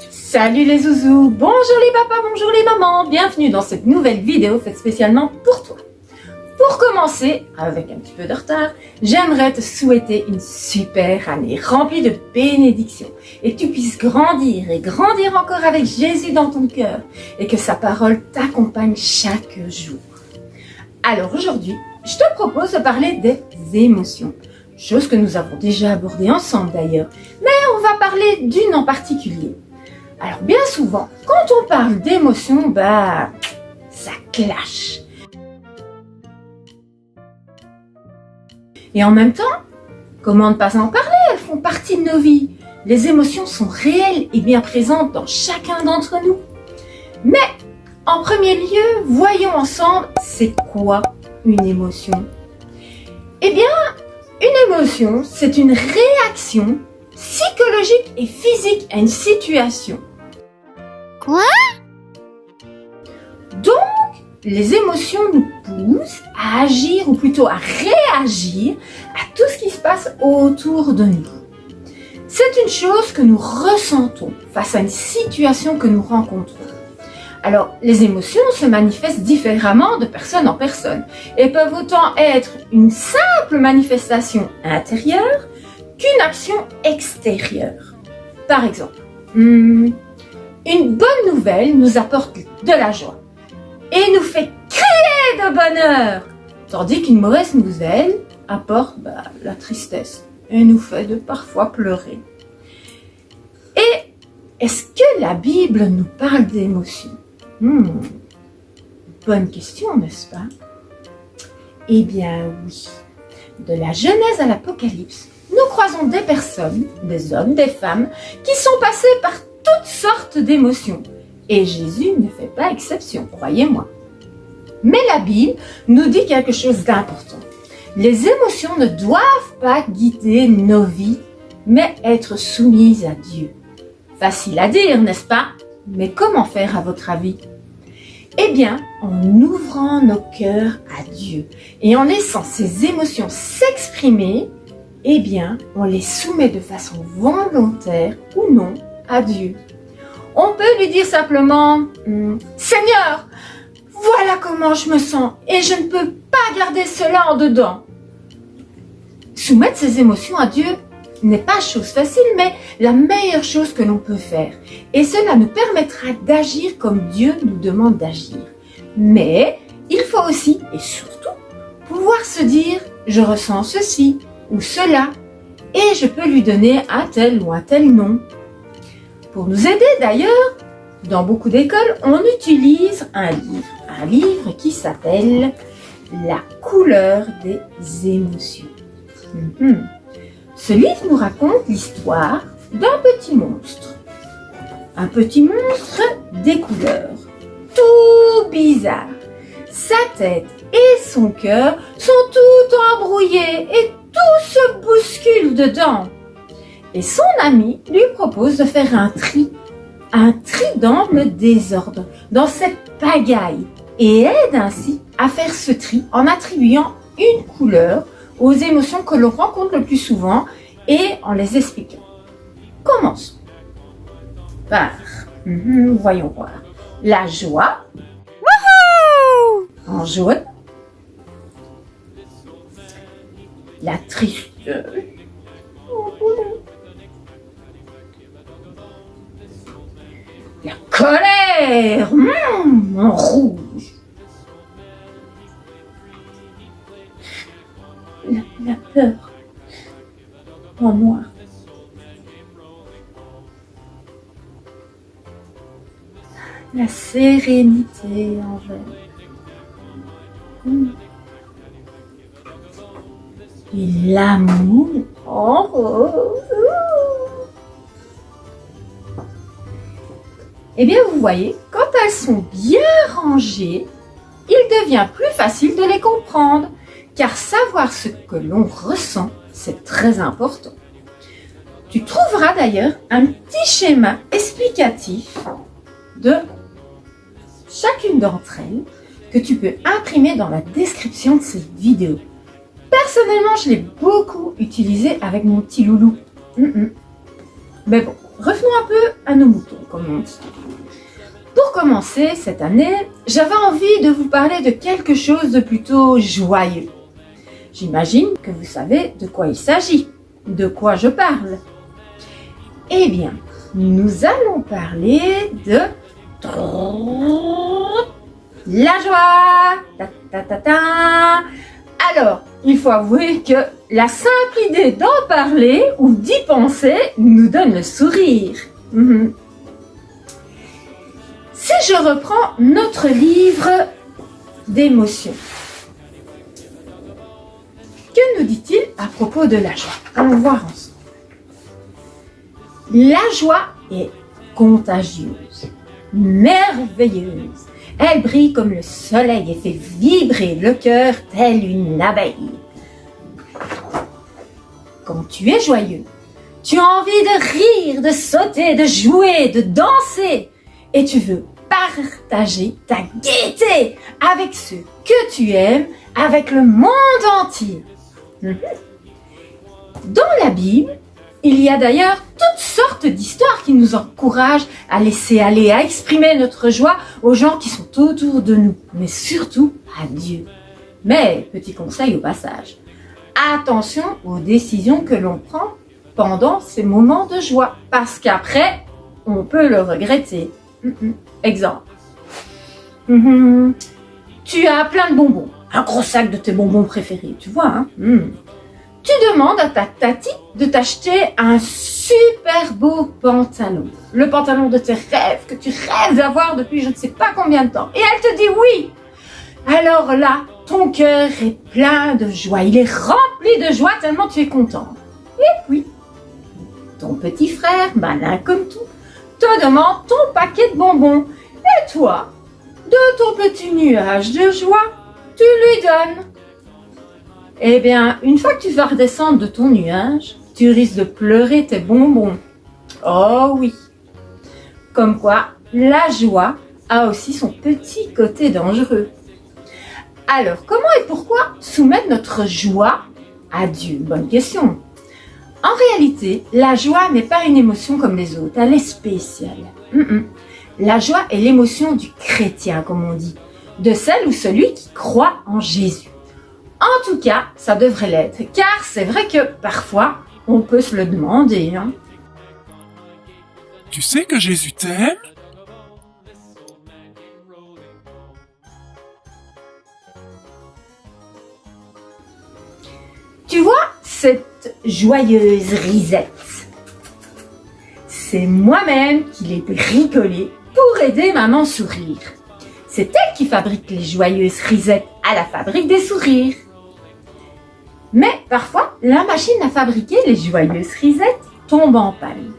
Salut les zouzous, bonjour les papas, bonjour les mamans, bienvenue dans cette nouvelle vidéo faite spécialement pour toi. Pour commencer, avec un petit peu de retard, j'aimerais te souhaiter une super année remplie de bénédictions et que tu puisses grandir et grandir encore avec Jésus dans ton cœur et que sa parole t'accompagne chaque jour. Alors aujourd'hui, je te propose de parler des émotions, chose que nous avons déjà abordée ensemble d'ailleurs, mais on va parler d'une en particulier. Alors bien souvent, quand on parle d'émotions, ça clash. Et en même temps, comment ne pas en parler? Elles font partie de nos vies. Les émotions sont réelles et bien présentes dans chacun d'entre nous. Mais, en premier lieu, voyons ensemble, c'est quoi une émotion? Eh bien, une émotion, c'est une réaction psychologique et physique à une situation. Quoi? Donc, les émotions nous poussent à agir, ou plutôt à réagir à tout ce qui se passe autour de nous. C'est une chose que nous ressentons face à une situation que nous rencontrons. Alors, les émotions se manifestent différemment de personne en personne et peuvent autant être une simple manifestation intérieure qu'une action extérieure. Par exemple, une bonne nouvelle nous apporte de la joie et nous fait crier de bonheur, tandis qu'une mauvaise nouvelle apporte la tristesse et nous fait parfois pleurer. Et est-ce que la Bible nous parle d'émotions? Bonne question, n'est-ce pas? Eh bien oui, de la Genèse à l'Apocalypse, nous croisons des personnes, des hommes, des femmes, qui sont passés par toutes sortes d'émotions. Et Jésus ne fait pas exception, croyez-moi. Mais la Bible nous dit quelque chose d'important. Les émotions ne doivent pas guider nos vies, mais être soumises à Dieu. Facile à dire, n'est-ce pas? Mais comment faire à votre avis? Eh bien, en ouvrant nos cœurs à Dieu et en laissant ces émotions s'exprimer, eh bien, on les soumet de façon volontaire ou non à Dieu. On peut lui dire simplement « Seigneur, voilà comment je me sens et je ne peux pas garder cela en dedans. » Soumettre ses émotions à Dieu n'est pas chose facile, mais la meilleure chose que l'on peut faire. Et cela nous permettra d'agir comme Dieu nous demande d'agir. Mais il faut aussi et surtout pouvoir se dire « Je ressens ceci ou cela » et je peux lui donner un tel ou un tel nom. Pour nous aider d'ailleurs, dans beaucoup d'écoles, on utilise un livre qui s'appelle « La couleur des émotions ». Ce livre nous raconte l'histoire d'un petit monstre. Un petit monstre des couleurs, tout bizarre. Sa tête et son cœur sont tout embrouillés et tout se bouscule dedans. Et son ami lui propose de faire un tri dans le désordre, dans cette pagaille, et aide ainsi à faire ce tri en attribuant une couleur aux émotions que l'on rencontre le plus souvent et en les expliquant. Commençons par, voyons voir, la joie, en jaune, la tristesse, la colère, en rouge, la peur, en noir, la sérénité en vert, et l'amour en rose. Eh bien, vous voyez, quand elles sont bien rangées, il devient plus facile de les comprendre, car savoir ce que l'on ressent, c'est très important. Tu trouveras d'ailleurs un petit schéma explicatif de chacune d'entre elles que tu peux imprimer dans la description de cette vidéo. Personnellement, je l'ai beaucoup utilisé avec mon petit loulou. Mais bon, revenons un peu à nos moutons. comme on dit. Pour commencer cette année, j'avais envie de vous parler de quelque chose de plutôt joyeux. J'imagine que vous savez de quoi il s'agit, de quoi je parle. Eh bien, nous allons parler de la joie. Ta, ta, ta, ta. Alors, il faut avouer que la simple idée d'en parler ou d'y penser nous donne le sourire. Si je reprends notre livre d'émotions, que nous dit-il à propos de la joie? Allons voir ensemble. La joie est contagieuse, merveilleuse. Elle brille comme le soleil et fait vibrer le cœur tel une abeille. Quand tu es joyeux, tu as envie de rire, de sauter, de jouer, de danser. Et tu veux partager ta gaieté avec ceux que tu aimes, avec le monde entier. Dans la Bible, il y a d'ailleurs toutes sortes d'histoires qui nous encouragent à laisser aller, à exprimer notre joie aux gens qui sont autour de nous, mais surtout à Dieu. Mais, petit conseil au passage, attention aux décisions que l'on prend pendant ces moments de joie, parce qu'après, on peut le regretter. Exemple. Tu as plein de bonbons, un gros sac de tes bonbons préférés, tu vois, hein. Tu demandes à ta tati de t'acheter un super beau pantalon. Le pantalon de tes rêves, que tu rêves d'avoir depuis je ne sais pas combien de temps. Et elle te dit oui. Alors là, ton cœur est plein de joie. Il est rempli de joie tellement tu es content. Et puis, ton petit frère, malin comme tout, te demande ton paquet de bonbons. Et toi, de ton petit nuage de joie, tu lui donnes. Eh bien, une fois que tu vas redescendre de ton nuage, tu risques de pleurer tes bonbons. Oh oui. Comme quoi, la joie a aussi son petit côté dangereux. Alors, comment et pourquoi soumettre notre joie à Dieu? Bonne question. En réalité, la joie n'est pas une émotion comme les autres, elle est spéciale. La joie est l'émotion du chrétien, comme on dit, de celle ou celui qui croit en Jésus. En tout cas, ça devrait l'être, car c'est vrai que parfois, on peut se le demander. Tu sais que Jésus t'aime? Tu vois cette joyeuse risette? C'est moi-même qui l'ai bricolée pour aider maman sourire. C'est elle qui fabrique les joyeuses risettes à la fabrique des sourires. Mais parfois, la machine à fabriquer les joyeuses risettes tombe en panne.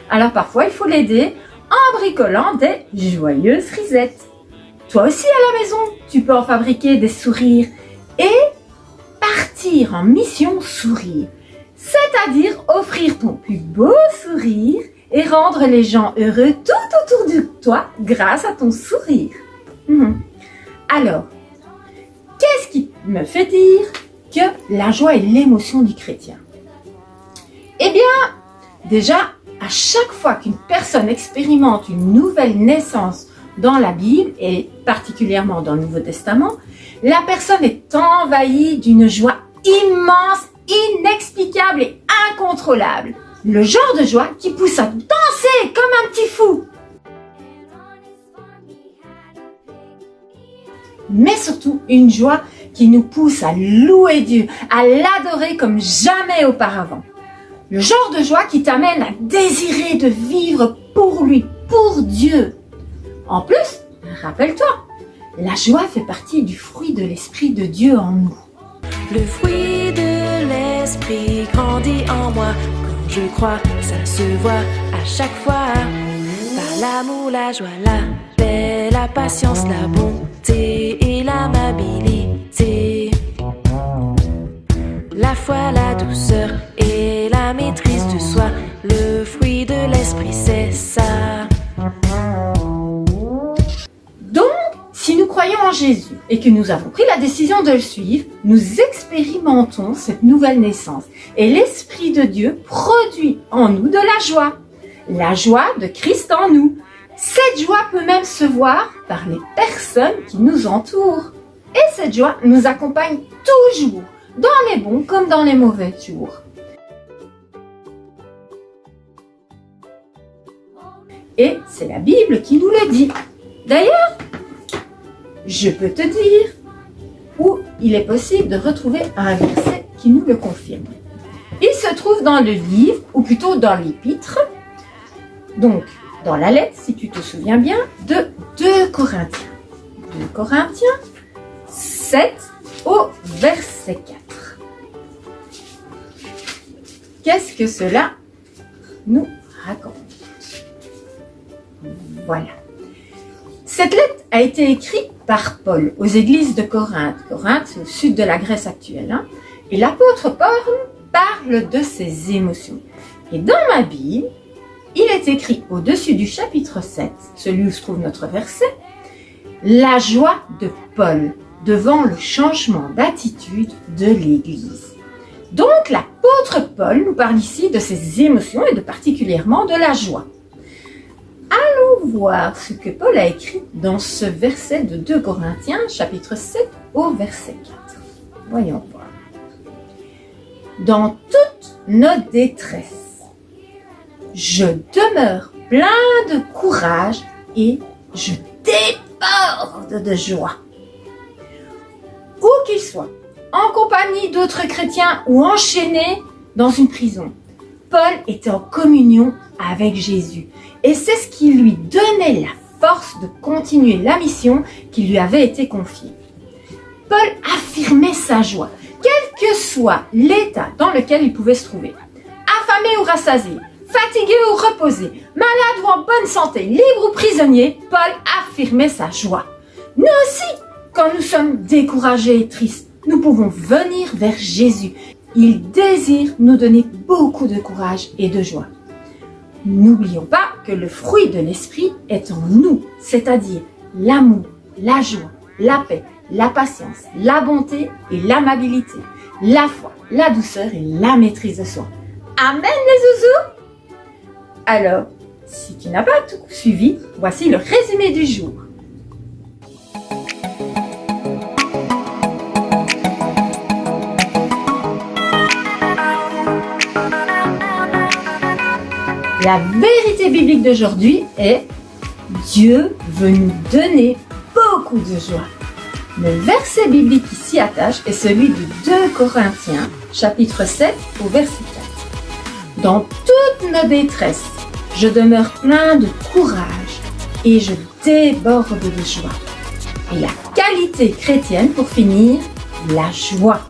Alors parfois, il faut l'aider en bricolant des joyeuses risettes. Toi aussi à la maison, tu peux en fabriquer des sourires et partir en mission sourire. C'est-à-dire offrir ton plus beau sourire et rendre les gens heureux tout autour de toi grâce à ton sourire. Alors, qu'est-ce qui me fait dire que la joie est l'émotion du chrétien? Eh bien, déjà, à chaque fois qu'une personne expérimente une nouvelle naissance dans la Bible, et particulièrement dans le Nouveau Testament, la personne est envahie d'une joie immense, inexplicable et incontrôlable. Le genre de joie qui pousse à danser comme un petit fou. Mais surtout, une joie qui nous pousse à louer Dieu, à l'adorer comme jamais auparavant. Le genre de joie qui t'amène à désirer de vivre pour lui, pour Dieu. En plus, rappelle-toi, la joie fait partie du fruit de l'Esprit de Dieu en nous. Le fruit de l'Esprit grandit en moi. Quand je crois, ça se voit à chaque fois. Par l'amour, la joie, la paix, la patience, la bonté et l'amabilité. La foi, la douceur et la maîtrise de soi. Le fruit de l'Esprit, c'est ça. Donc, si nous croyons en Jésus et que nous avons pris la décision de le suivre, nous expérimentons cette nouvelle naissance et l'Esprit de Dieu produit en nous de la joie. la joie de Christ en nous. Cette joie peut même se voir par les personnes qui nous entourent. Et cette joie nous accompagne toujours, dans les bons comme dans les mauvais jours. Et c'est la Bible qui nous le dit. D'ailleurs, je peux te dire où il est possible de retrouver un verset qui nous le confirme. Il se trouve dans le livre, ou plutôt dans l'épître, donc dans la lettre, si tu te souviens bien, de 2 Corinthiens. 2 Corinthiens 7 au verset 4. Qu'est-ce que cela nous raconte? Voilà. Cette lettre a été écrite par Paul aux églises de Corinthe. Corinthe, c'est au sud de la Grèce actuelle. Et l'apôtre Paul parle de ses émotions. Et dans ma Bible, il est écrit au-dessus du chapitre 7, celui où se trouve notre verset, la joie de Paul devant le changement d'attitude de l'Église. Donc l'apôtre Paul nous parle ici de ses émotions et de particulièrement de la joie. Allons voir ce que Paul a écrit dans ce verset de 2 Corinthiens, chapitre 7 au verset 4. Voyons voir. Dans toute notre détresse, je demeure plein de courage et je déborde de joie. Où qu'il soit, en compagnie d'autres chrétiens ou enchaîné dans une prison, Paul était en communion avec Jésus. Et c'est ce qui lui donnait la force de continuer la mission qui lui avait été confiée. Paul affirmait sa joie, quel que soit l'état dans lequel il pouvait se trouver. Affamé ou rassasié, fatigué ou reposé, malade ou en bonne santé, libre ou prisonnier, Paul affirmait sa joie. Nous aussi, quand nous sommes découragés et tristes, nous pouvons venir vers Jésus. Il désire nous donner beaucoup de courage et de joie. N'oublions pas que le fruit de l'esprit est en nous, c'est-à-dire l'amour, la joie, la paix, la patience, la bonté et l'amabilité, la foi, la douceur et la maîtrise de soi. Amen les zouzous! Alors, si tu n'as pas tout suivi, voici le résumé du jour. La vérité biblique d'aujourd'hui est Dieu veut nous donner beaucoup de joie. Le verset biblique qui s'y attache est celui de 2 Corinthiens, chapitre 7 au verset 4. Dans toute nos détresses, je demeure plein de courage et je déborde de joie. Et la qualité chrétienne pour finir, la joie.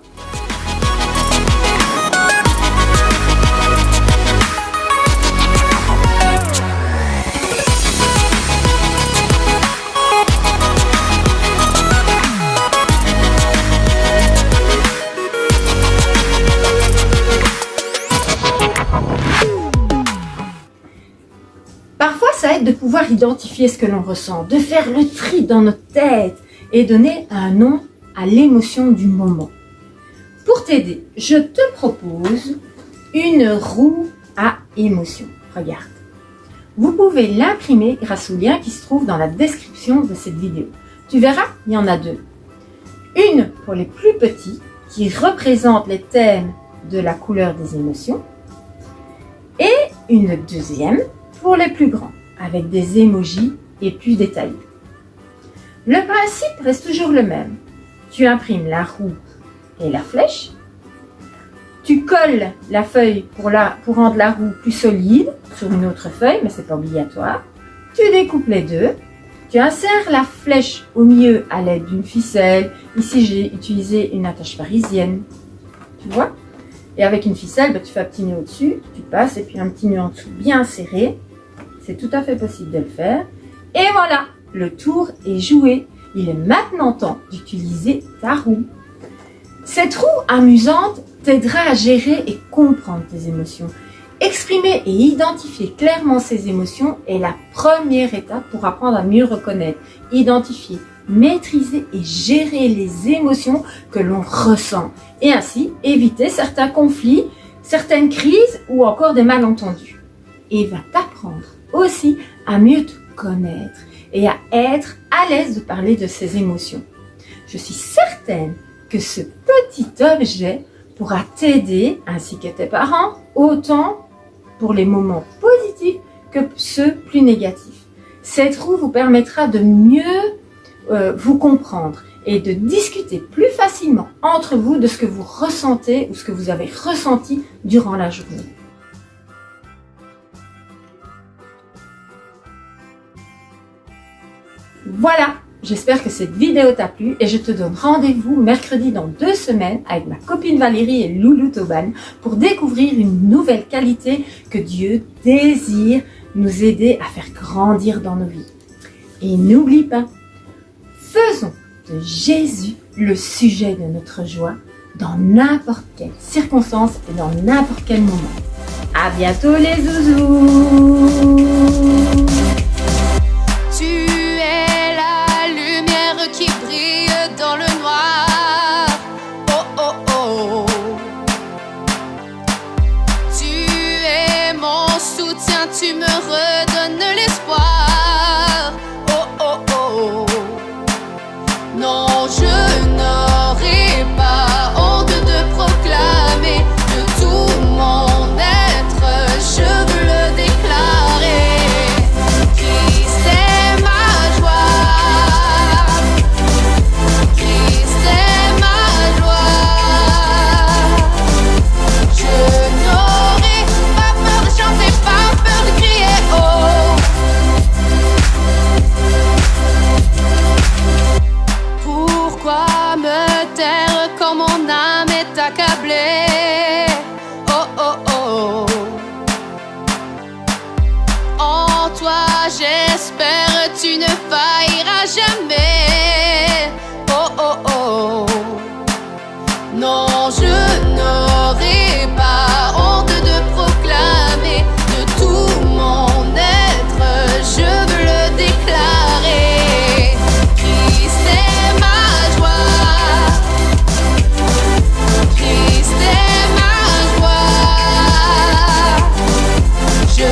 Parfois, ça aide de pouvoir identifier ce que l'on ressent, de faire le tri dans notre tête et donner un nom à l'émotion du moment. Pour t'aider, je te propose une roue à émotion. Regarde. Vous pouvez l'imprimer grâce au lien qui se trouve dans la description de cette vidéo. Tu verras, il y en a 2. Une pour les plus petits qui représentent les thèmes de la couleur des émotions et une deuxième pour les plus grands, avec des émojis et plus détaillés. Le principe reste toujours le même. Tu imprimes la roue et la flèche. Tu colles la feuille pour rendre la roue plus solide sur une autre feuille, mais ce n'est pas obligatoire. Tu découpes les deux. Tu insères la flèche au milieu à l'aide d'une ficelle. Ici, j'ai utilisé une attache parisienne. Tu vois? Et avec une ficelle, tu fais un petit nœud au-dessus, tu passes, et puis un petit nœud en dessous bien serré. C'est tout à fait possible de le faire. Et voilà, le tour est joué. Il est maintenant temps d'utiliser ta roue. Cette roue amusante t'aidera à gérer et comprendre tes émotions. Exprimer et identifier clairement ces émotions est la première étape pour apprendre à mieux reconnaître, identifier, maîtriser et gérer les émotions que l'on ressent. Et ainsi éviter certains conflits, certaines crises ou encore des malentendus. et va t'apprendre aussi à mieux te connaître et à être à l'aise de parler de ses émotions. Je suis certaine que ce petit objet pourra t'aider, ainsi que tes parents, autant pour les moments positifs que ceux plus négatifs. Cette roue vous permettra de mieux vous comprendre et de discuter plus facilement entre vous de ce que vous ressentez ou ce que vous avez ressenti durant la journée. Voilà, j'espère que cette vidéo t'a plu et je te donne rendez-vous mercredi dans 2 semaines avec ma copine Valérie et Loulou Tauban pour découvrir une nouvelle qualité que Dieu désire nous aider à faire grandir dans nos vies. Et n'oublie pas, faisons de Jésus le sujet de notre joie dans n'importe quelle circonstance et dans n'importe quel moment. À bientôt les zouzous! Tu es la lumière qui brille dans le noir. Oh oh oh. Tu es mon soutien, tu me redonnes l'espoir. Oh oh oh. Non, je n'aurai pas honte de proclamer de tout mon être, je veux le déclarer. Christ est ma joie, Christ est ma joie. Je n'aurai pas peur de chanter, pas peur de crier oh. Pourquoi me taire quand mon âme est accablée? Oh oh oh. En toi j'espère, tu ne failliras jamais. Oh oh oh. Non, je n'aurai pas honte de proclamer de tout mon être, je veux le déclarer. Christ est ma joie, Christ est ma joie. Je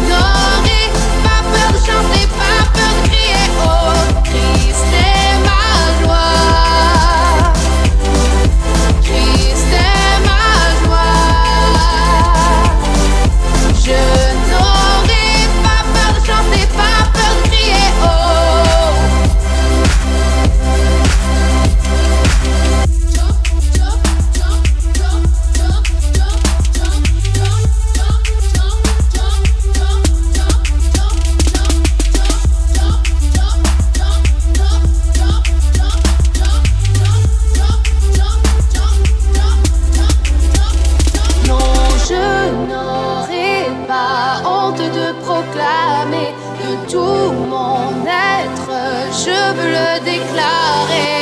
n'aurai pas peur de chanter, pas peur de crier oh. Christ est ma joie, Christ est ma joie. Je n'aurai pas peur de chanter, pas peur de crier oh. Non, je n'aurai pas honte de proclamer de tout mon être, je veux le déclarer.